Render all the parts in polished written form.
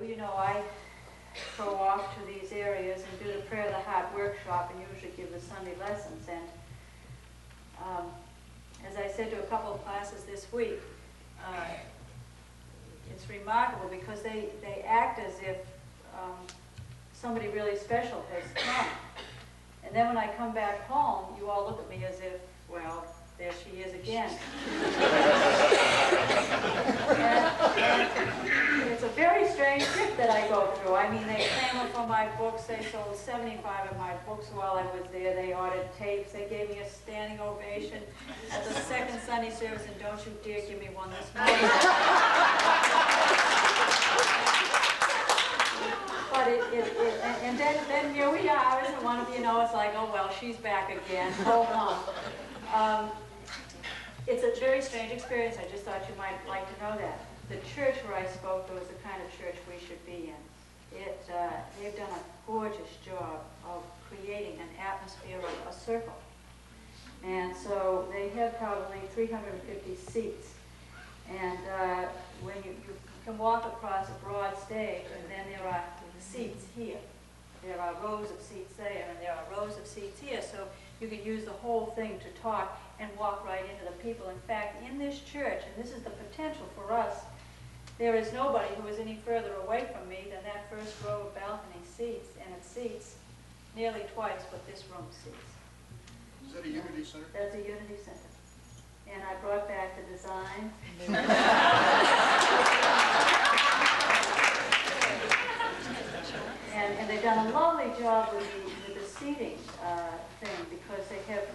You know, I go off to these areas and do the Prayer of the Heart workshop and usually give the Sunday lessons. And as I said to a couple of classes this week, it's remarkable because they act as if somebody really special has come. And then when I come back home, you all look at me as if, well, there she is again. and it's a very strange trip that I go through. I mean, they clamor for my books. They sold 75 of my books while I was there. They ordered tapes. They gave me a standing ovation at the second Sunday service, and don't you dare give me one this morning. But and then here we are, and one of you know, it's like, oh well, she's back again. Hold on. It's a very strange experience. I just thought you might like to know that. The church where I spoke was the kind of church we should be in. They've done a gorgeous job of creating an atmosphere of a circle. And so they have probably 350 seats. And when you can walk across a broad stage, and then there are seats here. There are rows of seats there, and there are rows of seats here. So you can use the whole thing to talk and walk right into the people. In fact, in this church, and this is the potential for us, there is nobody who is any further away from me than that first row of balcony seats, and it seats nearly twice what this room seats. Is that a Unity Center? That's a Unity Center. And I brought back the design. And they've done a lovely job with the seating thing, because they have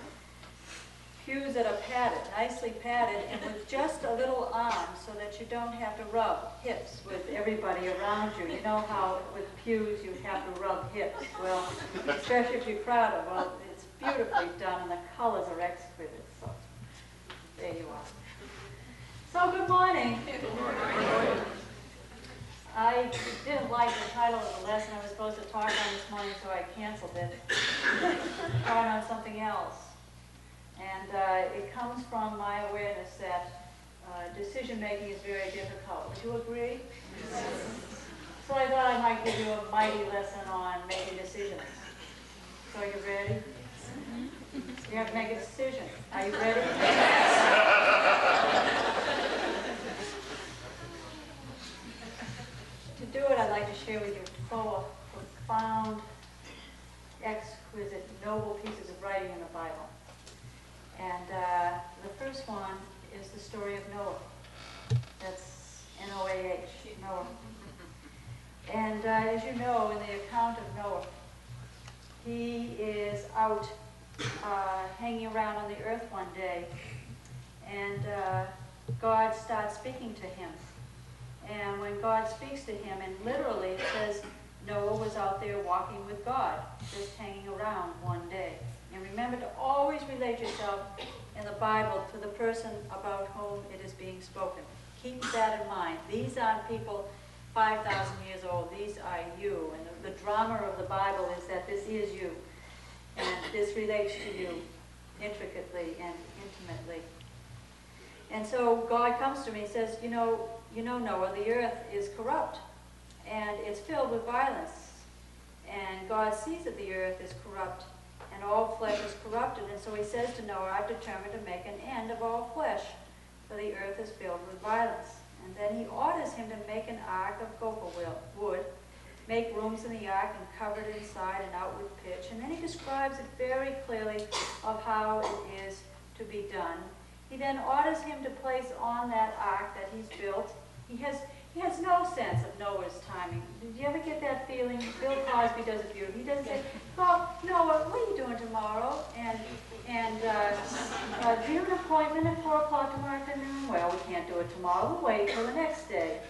pews that are padded, nicely padded, and with just a little arm so that you don't have to rub hips with everybody around you. You know how with pews you have to rub hips. Well, especially if you're crowded. Well, it's beautifully done, and the colors are exquisite. So there you are. So good morning. Good morning. I didn't like the title of the lesson I was supposed to talk on this morning, so I canceled it. Talking on something else. And it comes from my awareness that decision-making is very difficult. Would you agree? Yes. So I thought I might give you a mighty lesson on making decisions. So are you ready? You have to make a decision. Are you ready? To do it, I'd like to share with you 4 profound, exquisite, noble pieces of writing in the Bible. And the first one is the story of Noah. That's N-O-A-H, Noah. And as you know, in the account of Noah, he is out hanging around on the earth one day, and God starts speaking to him. And when God speaks to him, and literally it says Noah was out there walking with God, just hanging around one day. And remember to always relate yourself in the Bible to the person about whom it is being spoken. Keep that in mind. These aren't people 5,000 years old. These are you. And the drama of the Bible is that this is you. And this relates to you intricately and intimately. And so God comes to me and says, you know, Noah, the earth is corrupt, and it's filled with violence. And God sees that the earth is corrupt, and all flesh is corrupted. And so he says to Noah, I've determined to make an end of all flesh, for the earth is filled with violence. And then he orders him to make an ark of gopher wood, make rooms in the ark and cover it inside and out with pitch. And then he describes it very clearly of how it is to be done. He then orders him to place on that ark that he's built. He has no sense of Noah's timing. Did you ever get that feeling? Bill Cosby does it beautifully. He doesn't say, well, Noah, what are you doing tomorrow? And do you have an appointment at 4 o'clock tomorrow afternoon? Well, we can't do it tomorrow. We'll wait till the next day.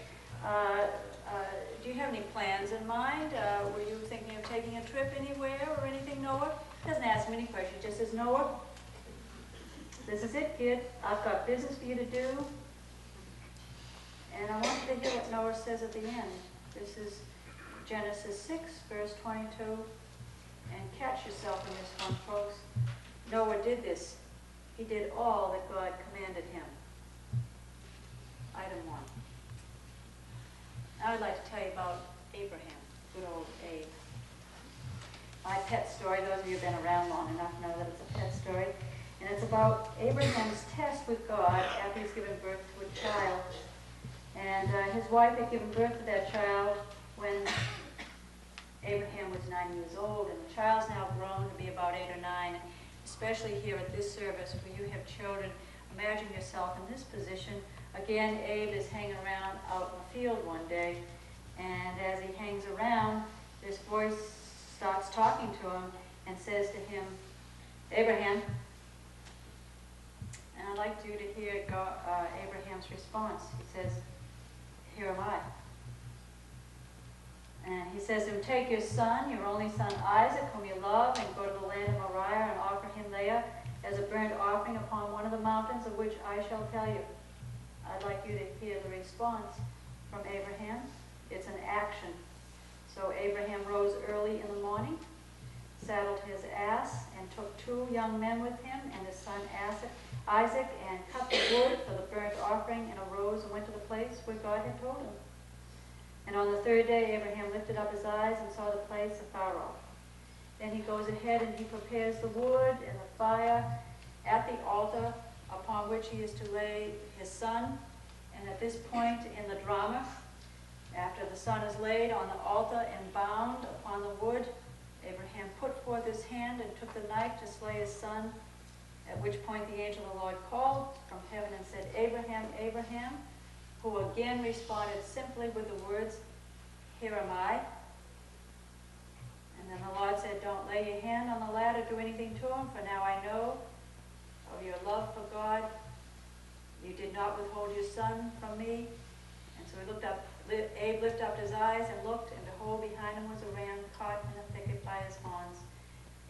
Do you have any plans in mind? Were you thinking of taking a trip anywhere or anything, Noah? He doesn't ask me any questions. He just says, Noah, this is it, kid. I've got business for you to do. And I want you to hear what Noah says at the end. This is Genesis 6, verse 22. And catch yourself in this one, folks. Noah did this. He did all that God commanded him. Item 1. Now I'd like to tell you about Abraham, good old Abe. My pet story, those of you who've been around long enough know that it's a pet story. And it's about Abraham's test with God after he's given birth to a child. And his wife had given birth to that child when Abraham was 9 years old, and the child's now grown to be about 8 or 9. Especially here at this service where you have children, imagine yourself in this position. Again, Abe is hanging around out in the field one day, and as he hangs around, this voice starts talking to him and says to him, Abraham. And I'd like you to hear Abraham's response. He says, here am I. And he says to him, take your son, your only son Isaac, whom you love, and go to the land of Moriah and offer him there as a burnt offering upon one of the mountains of which I shall tell you. I'd like you to hear the response from Abraham. It's an action. So Abraham rose early in the morning, saddled his ass, and took 2 young men with him and his son Isaac, and cut the wood for the burnt offering, and arose and went to the place where God had told him. And on the 3rd day, Abraham lifted up his eyes and saw the place afar off. Then he goes ahead and he prepares the wood and the fire at the altar upon which he is to lay his son. And at this point in the drama, after the son is laid on the altar and bound upon the wood, Abraham put forth his hand and took the knife to slay his son, at which point the angel of the Lord called from heaven and said, Abraham, Abraham, who again responded simply with the words, here am I. And then the Lord said, don't lay your hand on the lad or do anything to him, for now I know of your love for God. You did not withhold your son from me. And so he looked up, Abe lifted up his eyes and looked, and behold, behind him was a ram caught in a thicket by his horns.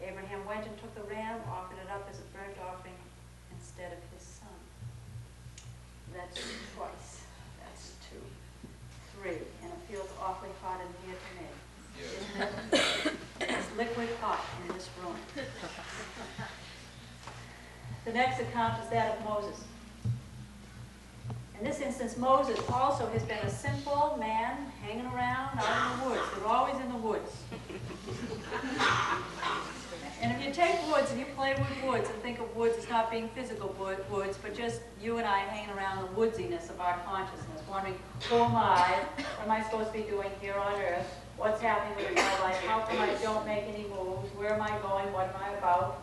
Abraham went and took the ram, offered it up as a burnt offering instead of his son. That's twice. That's 2, 3. And it feels awfully hot in here to me. Yeah. It's liquid hot in this room. The next account is that of Moses. In this instance, Moses also has been a simple man hanging around out in the woods. They're always in the woods. And if you take woods and you play with woods and think of woods as not being physical woods, but just you and I hanging around the woodsiness of our consciousness, wondering, who am I? What am I supposed to be doing here on earth? What's happening with my life? How come I don't make any moves? Where am I going? What am I about?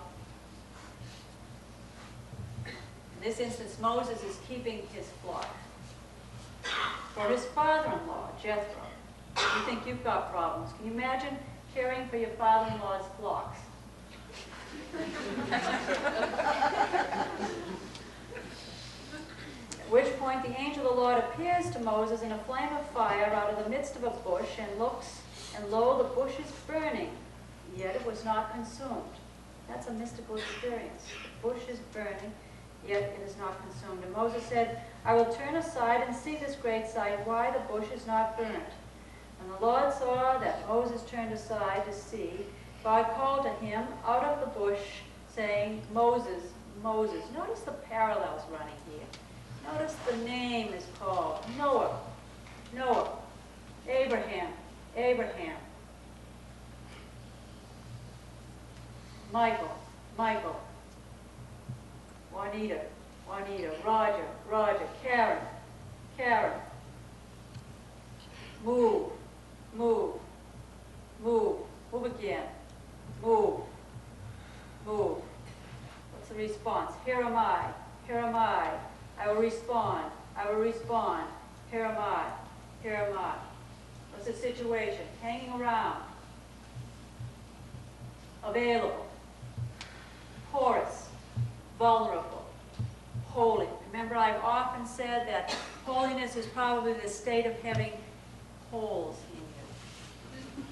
In this instance, Moses is keeping his flock for his father-in-law, Jethro. You think you've got problems. Can you imagine caring for your father-in-law's flocks? At which point the angel of the Lord appears to Moses in a flame of fire out of the midst of a bush, and looks, and lo, the bush is burning, yet it was not consumed. That's a mystical experience. The bush is burning, yet it is not consumed. And Moses said, I will turn aside and see this great sight, why the bush is not burnt. And the Lord saw that Moses turned aside to see. God called to him out of the bush, saying, Moses, Moses. Notice the parallels running here. Notice the name is called. Noah, Noah. Abraham, Abraham. Michael, Michael. Juanita, Juanita. Roger, Roger. Karen, Karen. Move, move, move. Move again. Move, move. What's the response? Here am I, here am I. I will respond, I will respond. Here am I, here am I. What's the situation? Hanging around. Available. Porous. Vulnerable. Holy. Remember, I've often said that holiness is probably the state of having holes in you,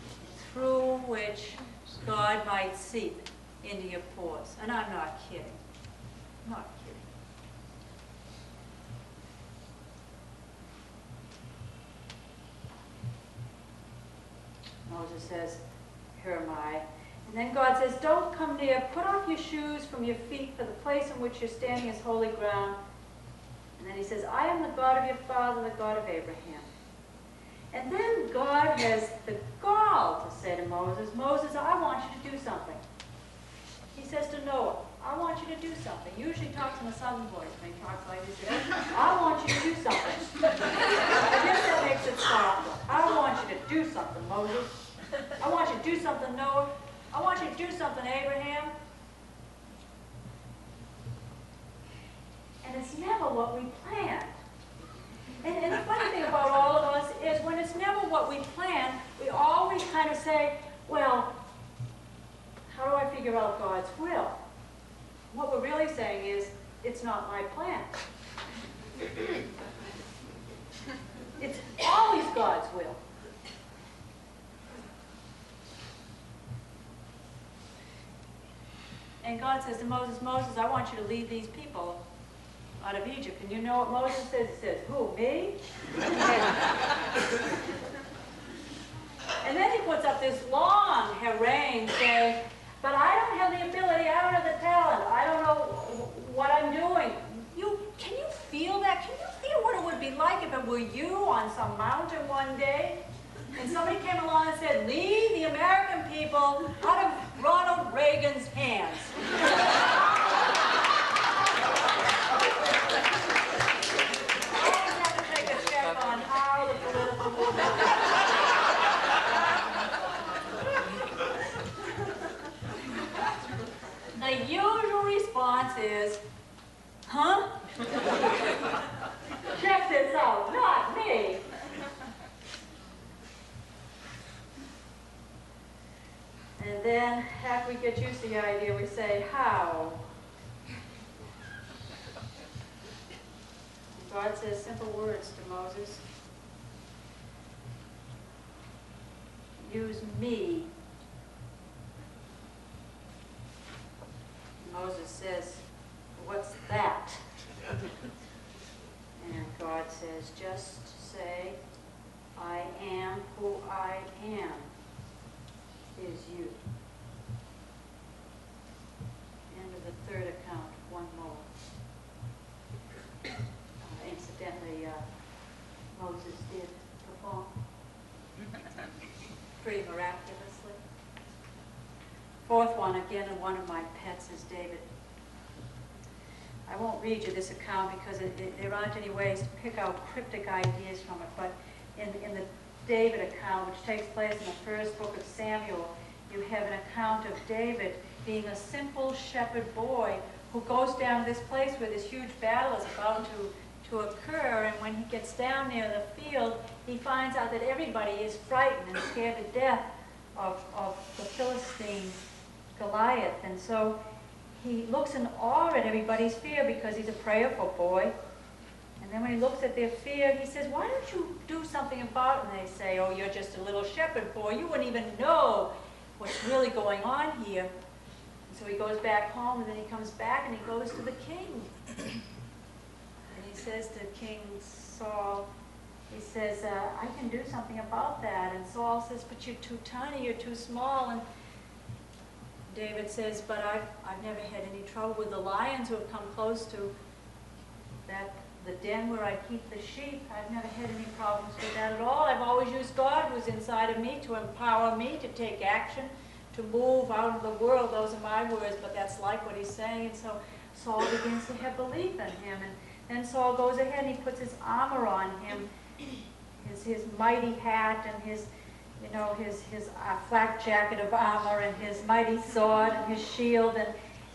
through which God might seep into your pores. And I'm not kidding. I'm not kidding. Moses says, here am I. And then God says, don't come near. Put off your shoes from your feet, for the place in which you're standing is holy ground. And then he says, I am the God of your father, the God of Abraham. And then God has the gall to say to Moses, Moses, I want you to do something. He says to Noah, I want you to do something. Usually he talks in a southern voice when he talks like this. I want you to do something. I guess that makes it softer. I want you to do something, Moses. I want you to do something, Noah. I want you to do something, Abraham. And it's never what we planned. And the funny thing about all of us is when it's never what we planned, we always kind of say, well, how do I figure out God's will? What we're really saying is, it's not my plan. It's always God's will. And God says to Moses, Moses, I want you to lead these people out of Egypt. And you know what Moses says? He says, who, me? And then he puts up this long harangue saying, but I don't have the ability, I don't have the talent, I don't know what I'm doing. Can you feel that? Can you feel what it would be like if it were you on some mountain one day? And somebody came along and said, lead the American people out of Ronald Reagan's hands. On how the political movement. The usual response is, huh? Check this out, not me. And then, after we get used to the idea, we say, how? God says simple words to Moses. Use me. Moses says, what's that? And God says, just say, I am who I am is you. End of the third account, one more. Incidentally, Moses did perform pretty miraculously. Fourth one, again, and one of my pets is David. I won't read you this account because there aren't any ways to pick out cryptic ideas from it, but in the David account, which takes place in the first book of Samuel, you have an account of David being a simple shepherd boy who goes down to this place where this huge battle is about to occur, and when he gets down near the field, he finds out that everybody is frightened and scared to death of the Philistine Goliath. And so he looks in awe at everybody's fear because he's a prayerful boy. And then when he looks at their fear, he says, why don't you do something about it? And they say, oh, you're just a little shepherd boy. You wouldn't even know what's really going on here. And so he goes back home, and then he comes back and he goes to the king. And he says to King Saul, he says, I can do something about that. And Saul says, but you're too tiny, you're too small. And David says, but I've never had any trouble with the lions who have come close to the den where I keep the sheep. I've never had any problems with that at all. I've always used God who's inside of me to empower me to take action, to move out of the world. Those are my words, but that's like what he's saying. And so Saul begins to have belief in him. And then Saul goes ahead and he puts his armor on him, his mighty hat and his flak jacket of armor and his mighty sword and his shield.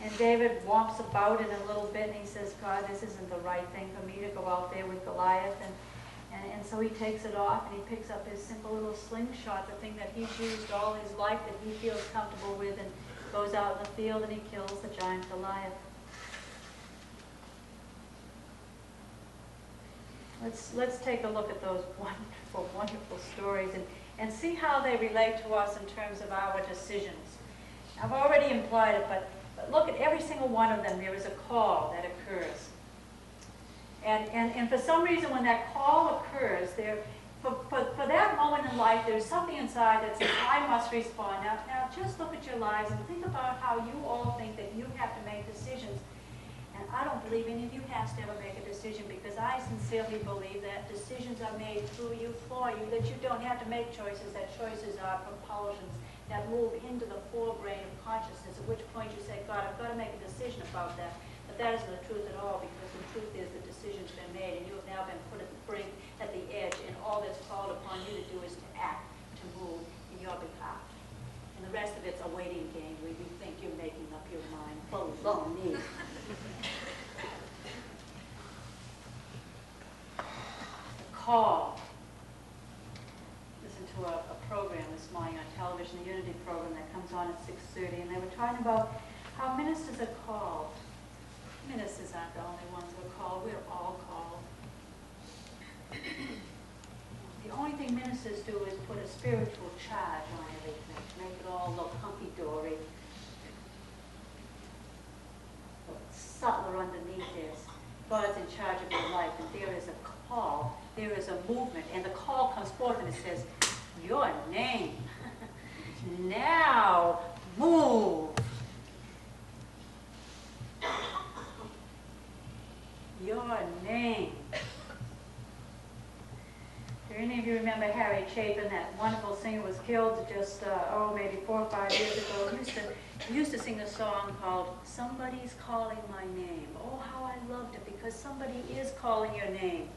And David womps about it a little bit, and he says, God, this isn't the right thing for me to go out there with Goliath. And so he takes it off, and he picks up his simple little slingshot, the thing that he's used all his life that he feels comfortable with, and goes out in the field, and he kills the giant Goliath. Let's take a look at those wonderful, wonderful stories and see how they relate to us in terms of our decisions. I've already implied it, but look at every single one of them. There is a call that occurs. And for some reason, when that call occurs, for that moment in life, there's something inside that says, I must respond. Now just look at your lives and think about how you all think that you have to make decisions. And I don't believe any of you has to ever make a decision, because I sincerely believe that decisions are made through you, for you, that you don't have to make choices, that choices are propulsions that move into the forebrain of consciousness, at which point you say, God, I've got to make a decision about that. But that isn't the truth at all, because the truth is the decision's been made, and you have now been put at the brink, at the edge, and all that's called upon you to do is to act, to move in your behalf. And the rest of it's a waiting game where you think you're making up your mind. Baloney. The call. Listen to a program this morning on television, the Unity program that comes on at 6:30, and they were talking about how ministers are called. Ministers aren't the only ones who are called. We're all called. The only thing ministers do is put a spiritual charge on everything, to make it all look hunky-dory. The subtler underneath is God's in charge of your life, and there is a call, there is a movement, and the call comes forth and it says, your name. Now move. Your name. Do any of you remember Harry Chapin, that wonderful singer, was killed just, maybe 4 or 5 years ago? He used to sing a song called Somebody's Calling My Name. Oh, how I loved it, because somebody is calling your name.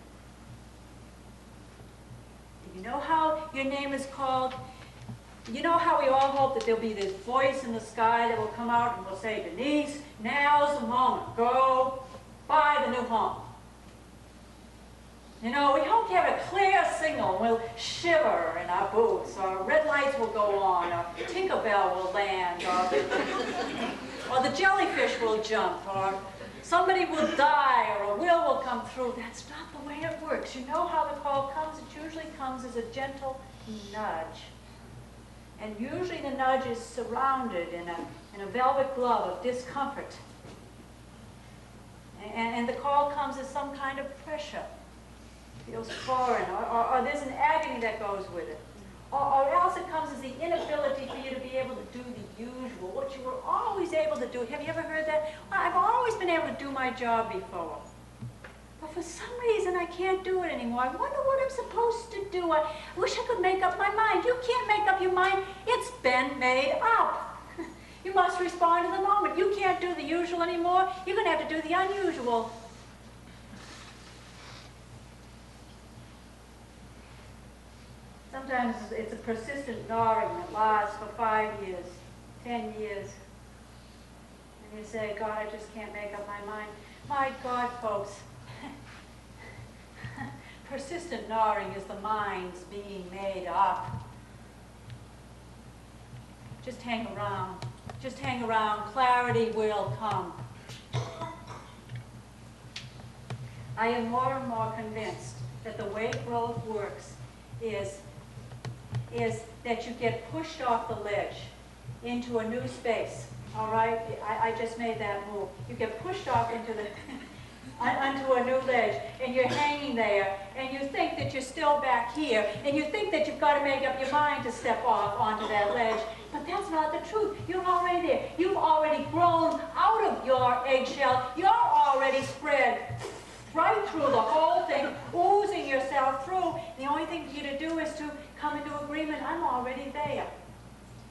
Do you know how your name is called? You know how we all hope that there'll be this voice in the sky that will come out and will say, Denise, now's the moment. Go buy the new home. You know, we hope to have a clear signal, and we'll shiver in our boots, or red lights will go on, or Tinkerbell will land, or the jellyfish will jump, or somebody will die, or a will will come through. That's not the way it works. You know how the call comes? It usually comes as a gentle nudge. And usually the nudge is surrounded in a velvet glove of discomfort. And the call comes as some kind of pressure. Feels foreign, or there's an agony that goes with it. Or else it comes as the inability for you to be able to do the usual, what you were always able to do. Have you ever heard that? Well, I've always been able to do my job before. But for some reason I can't do it anymore. I wonder what I'm supposed to do. I wish I could make up my mind. You can't make up your mind. It's been made up. You must respond to the moment. You can't do the usual anymore. You're going to have to do the unusual. Sometimes it's a persistent gnawing that lasts for 5 years, 10 years. And you say, God, I just can't make up my mind. My God, folks, persistent gnawing is the mind's being made up. Just hang around. Just hang around. Clarity will come. I am more and more convinced that the way growth works is that you get pushed off the ledge into a new space. All right? I just made that move. You get pushed off into the onto a new ledge, and you're hanging there, and you think that you're still back here, and you think that you've got to make up your mind to step off onto that ledge. But that's not the truth. You're already there. You've already grown out of your eggshell. You're already spread right through the whole thing, oozing yourself through. The only thing for you to do is to come into agreement. I'm already there.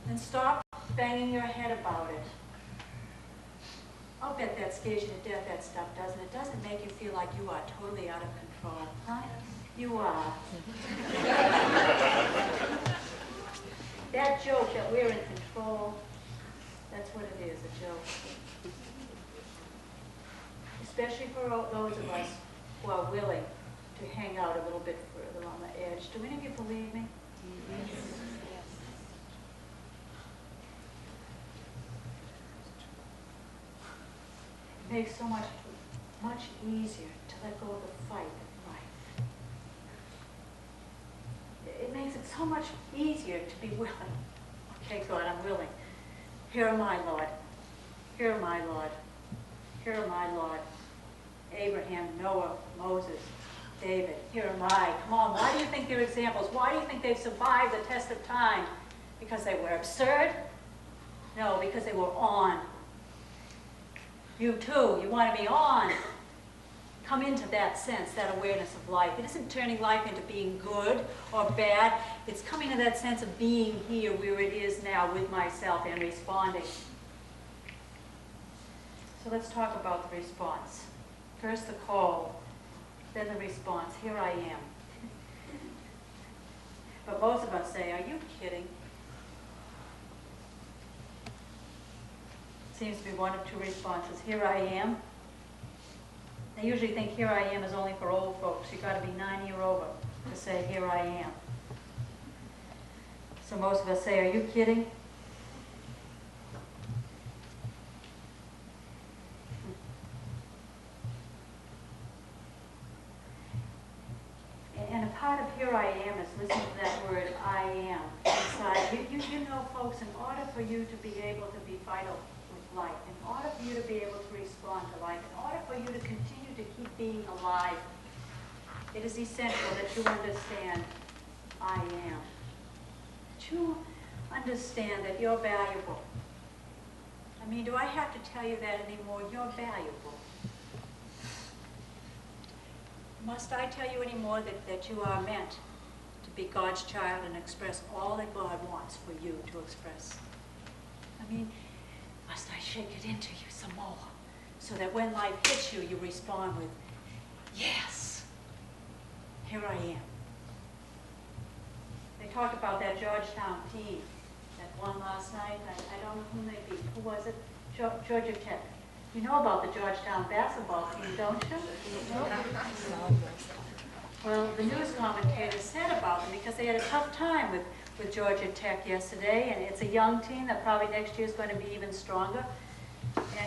And stop banging your head about it. I'll bet that scares you to death, that stuff, doesn't it? Doesn't make you feel like you are totally out of control, huh? You are. That joke that we're in control, that's what it is, a joke. Especially for those of us who are willing to hang out a little bit further on the edge. Do any of you believe me? Yes. It makes so much easier to let go of the fight of life. It makes it so much easier to be willing. Okay, God, I'm willing. Here am I, Lord. Here am I, Lord. Here am I, Lord. Abraham, Noah, Moses, David. Here am I. Come on, why do you think they're examples? Why do you think they've survived the test of time? Because they were absurd? No, because they were on. You too, you want to be on. Come into that sense, that awareness of life. It isn't turning life into being good or bad. It's coming to that sense of being here where it is now with myself and responding. So let's talk about the response. First the call, then the response. Here I am. But most of us say, are you kidding? Seems to be one of two responses. Here I am. They usually think here I am is only for old folks. You've got to be 90 or over to say here I am. So most of us say, are you kidding? And a part of here I am is listening to that word I am inside. You know, folks, in order for you to be able to be vital with life, in order for you to be able to respond to life, in order for you to continue to keep being alive, it is essential that you understand I am. That you understand that you're valuable. I mean, do I have to tell you that anymore? You're valuable. Must I tell you anymore that you are meant to be God's child and express all that God wants for you to express? I mean, must I shake it into you some more so that when life hits you, you respond with, yes, here I am. They talked about that Georgetown team that won last night. I don't know who they beat. Who was it? Georgia Tech. You know about the Georgetown basketball team, don't you? No? Well, the news commentators said about them because they had a tough time with Georgia Tech yesterday, and it's a young team that probably next year is going to be even stronger.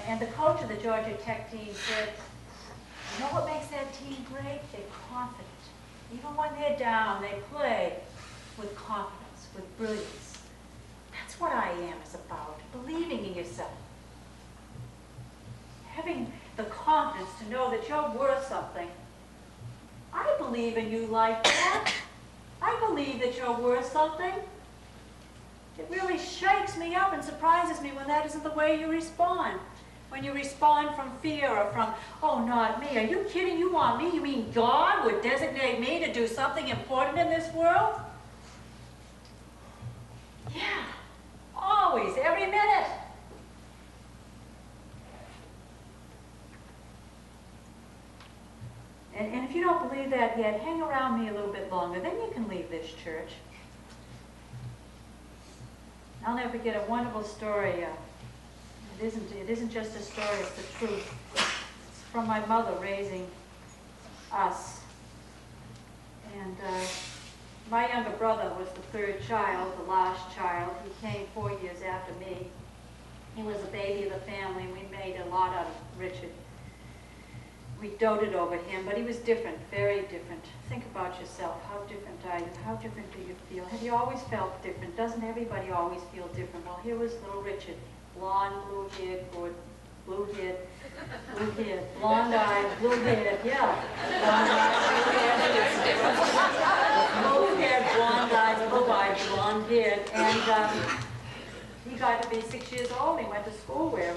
And the coach of the Georgia Tech team said, you know what makes that team great? They're confident. Even when they're down, they play with confidence, with brilliance. That's what I am is about, believing in yourself. Having the confidence to know that you're worth something. I believe in you like that. I believe that you're worth something. It really shakes me up and surprises me when that isn't the way you respond. When you respond from fear or from, oh, not me. Are you kidding? You want me? You mean God would designate me to do something important in this world? Yeah, always, every minute. And if you don't believe that yet, hang around me a little bit longer. Then you can leave this church. I'll never forget a wonderful story. It isn't just a story, it's the truth. It's from my mother raising us. And my younger brother was the third child, the last child. He came 4 years after me. He was a baby of the family. We made a lot out of Richard. We doted over him, but he was different, very different. Think about yourself. How different are you? How different do you feel? Have you always felt different? Doesn't everybody always feel different? Well, here was little Richard, blonde, blue-haired, blue-haired, blonde-eyed, blue-haired, yeah. Blue-haired, blonde-eyed, blue-eyed, blonde-haired, and he got to be 6 years old. He went to school where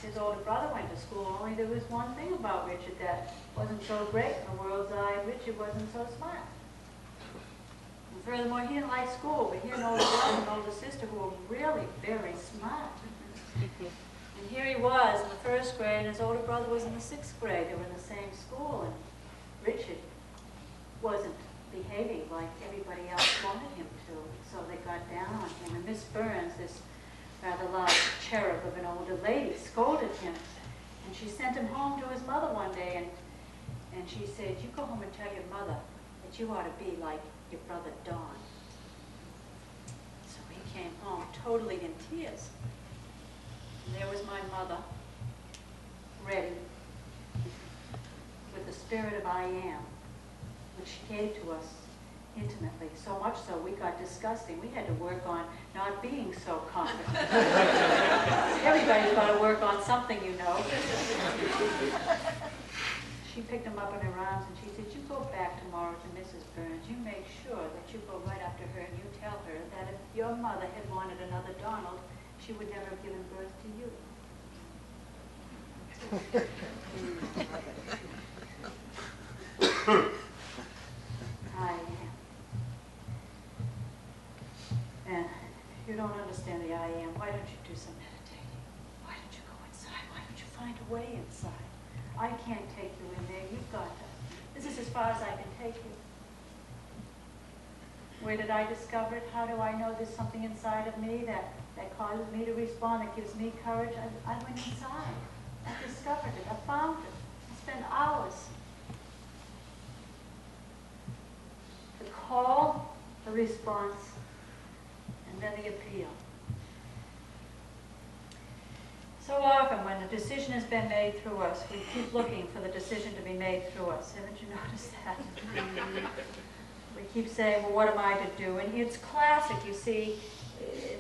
his older brother went to school, only there was one thing about Richard that wasn't so great. In the world's eye, Richard wasn't so smart. And furthermore, he didn't like school, but he had an older brother and an older sister who were really very smart. And here he was in the first grade, and his older brother was in the sixth grade. They were in the same school, and Richard wasn't behaving like everybody else wanted him to. So they got down on him, and Miss Burns, this rather large cherub of an older lady, scolded him. And she sent him home to his mother one day, and she said, you go home and tell your mother that you ought to be like your brother Don. So he came home totally in tears. And there was my mother, ready, with the spirit of I am, which she gave to us intimately, so much so we got disgusting. We had to work on not being so confident. Everybody's got to work on something, you know. She picked him up in her arms and she said, you go back tomorrow to Mrs. Burns. You make sure that you go right up to her and you tell her that if your mother had wanted another Donald, she would never have given birth to you. I am. And if you don't understand the I am, why don't you do some meditating? Why don't you go inside? Why don't you find a way inside? I can't take you in there. You've got to. This is as far as I can take you. Where did I discover it? How do I know there's something inside of me that causes me to respond, that gives me courage? I went inside. I discovered it. I found it. I spent hours. The call, the response, and then the appeal. So often when a decision has been made through us, we keep looking for the decision to be made through us. Haven't you noticed that? We keep saying, well, what am I to do? And it's classic, you see.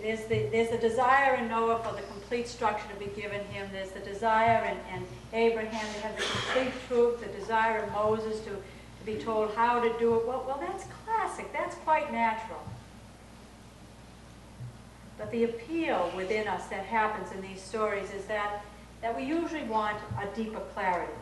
There's the desire in Noah for the complete structure to be given him. There's the desire in Abraham to have the complete truth, the desire in Moses to be told how to do it. Well, that's classic. That's quite natural. But the appeal within us that happens in these stories is that we usually want a deeper clarity.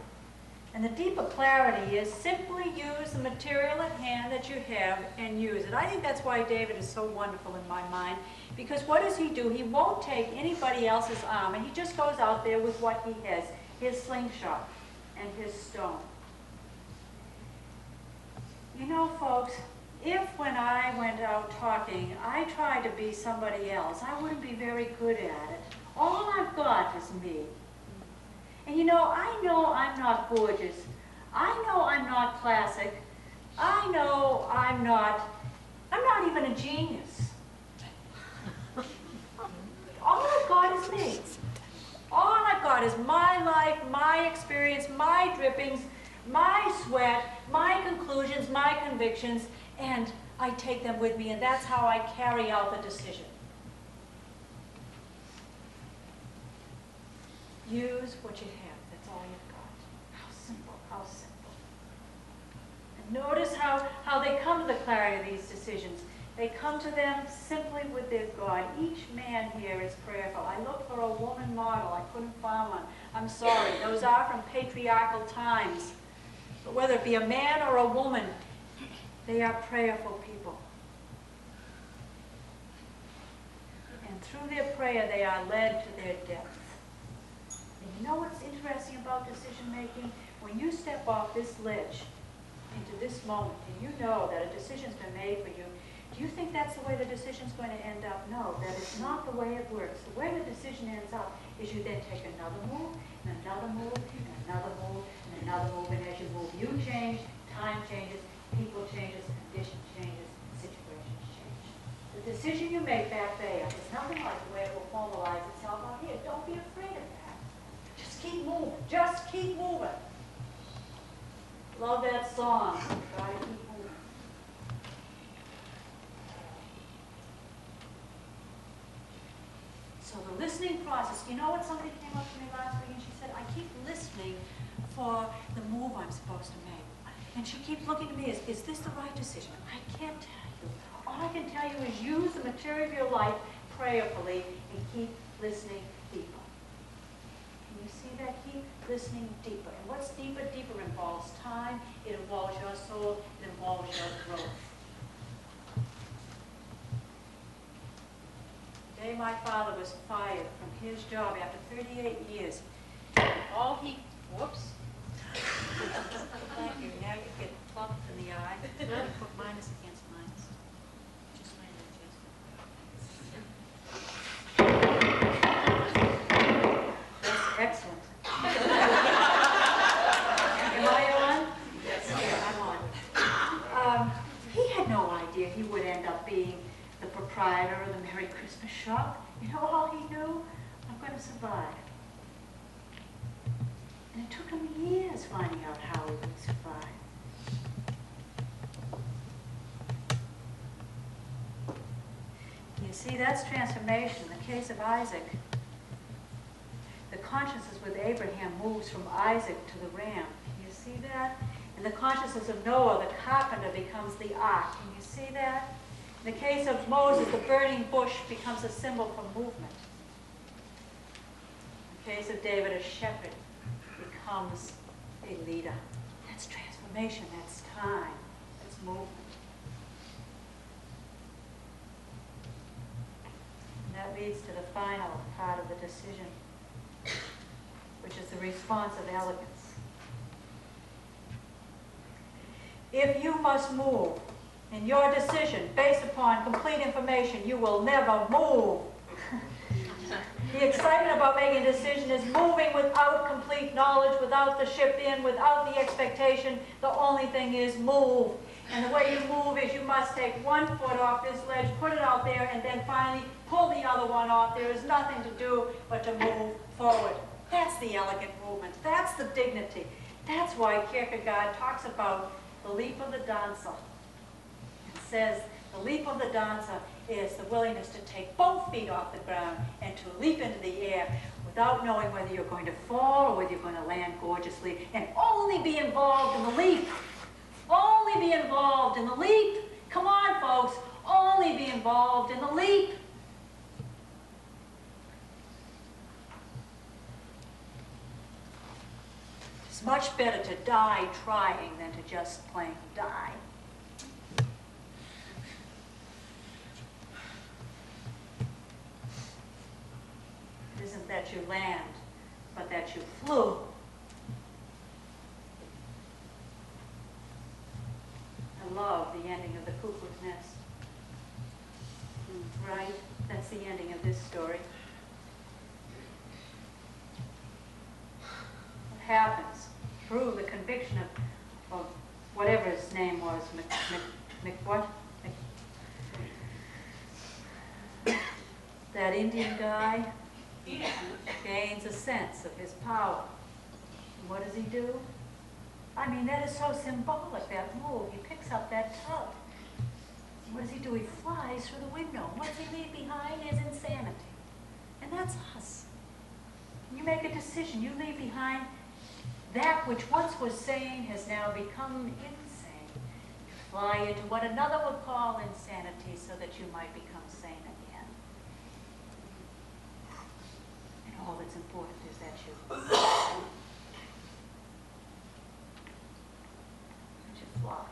And the deeper clarity is simply use the material at hand that you have and use it. I think that's why David is so wonderful in my mind, because what does he do? He won't take anybody else's arm, and he just goes out there with what he has, his slingshot and his stone. You know, folks, if when I went out talking, I tried to be somebody else, I wouldn't be very good at it. All I've got is me. And you know I'm not gorgeous. I know I'm not classic. I know I'm not even a genius. All I've got is me. All I've got is my life, my experience, my drippings, my sweat, my conclusions, my convictions, and I take them with me, and that's how I carry out the decision. Use what you have. That's all you've got. How simple, how simple. And notice how they come to the clarity of these decisions. They come to them simply with their God. Each man here is prayerful. I looked for a woman model. I couldn't find one. I'm sorry. Those are from patriarchal times. But whether it be a man or a woman, they are prayerful people. And through their prayer, they are led to their depth. And you know what's interesting about decision making? When you step off this ledge into this moment, and you know that a decision's been made for you, do you think that's the way the decision's going to end up? No, that is not the way it works. The way the decision ends up is you then take another move, and another move, and another move, and another move, and as you move, you change, time changes, people changes, condition changes, situations change. The decision you make back there is nothing like the way it will formalize itself out here. Don't be afraid of that. Just keep moving. Just keep moving. Love that song. Gotta keep moving. So the listening process, you know what, somebody came up to me last week and she said, I keep listening for the move I'm supposed to make. And she keeps looking to me, is this the right decision? I can't tell you. All I can tell you is use the material of your life prayerfully and keep listening deeper. Can you see that? Keep listening deeper. And what's deeper? Deeper involves time, it involves your soul, it involves your growth. The day my father was fired from his job after 38 years, all he, whoops, thank you, now you get plucked in the eye, put minus against minus, just that's excellent. Am I on? Yes. Yeah, I'm on. He had no idea he would end up being the proprietor of the Merry Christmas shop. You know all he knew? I'm going to survive. And it took him years finding out how he would survive. You see, that's transformation. In the case of Isaac, the consciousness with Abraham moves from Isaac to the ram. Can you see that? In the consciousness of Noah, the carpenter becomes the ark. Can you see that? In the case of Moses, the burning bush becomes a symbol for movement. In the case of David, a shepherd becomes a leader. That's transformation, that's time, that's movement. And that leads to the final part of the decision, which is the response of elegance. If you must move in your decision based upon complete information, you will never move. The excitement about making a decision is moving without complete knowledge, without the ship in, without the expectation. The only thing is move. And the way you move is you must take one foot off this ledge, put it out there, and then finally pull the other one off. There is nothing to do but to move forward. That's the elegant movement. That's the dignity. That's why Kierkegaard talks about the leap of the dancer. It says the leap of the dancer is the willingness to take both feet off the ground and to leap into the air without knowing whether you're going to fall or whether you're going to land gorgeously, and only be involved in the leap. Only be involved in the leap. Come on, folks. Only be involved in the leap. It's much better to die trying than to just plain die. It isn't that you land, but that you flew. I love the ending of the Cuckoo's Nest. Right? That's the ending of this story. What happens through the conviction of whatever his name was, what? That Indian guy gains a sense of his power. And what does he do? I mean, that is so symbolic, that move. He picks up that tub. What does he do? He flies through the window. What does he leave behind is insanity. And that's us. You make a decision. You leave behind that which once was sane has now become insane. You fly into what another would call insanity so that you might become sane again. And all that's important is that you fly.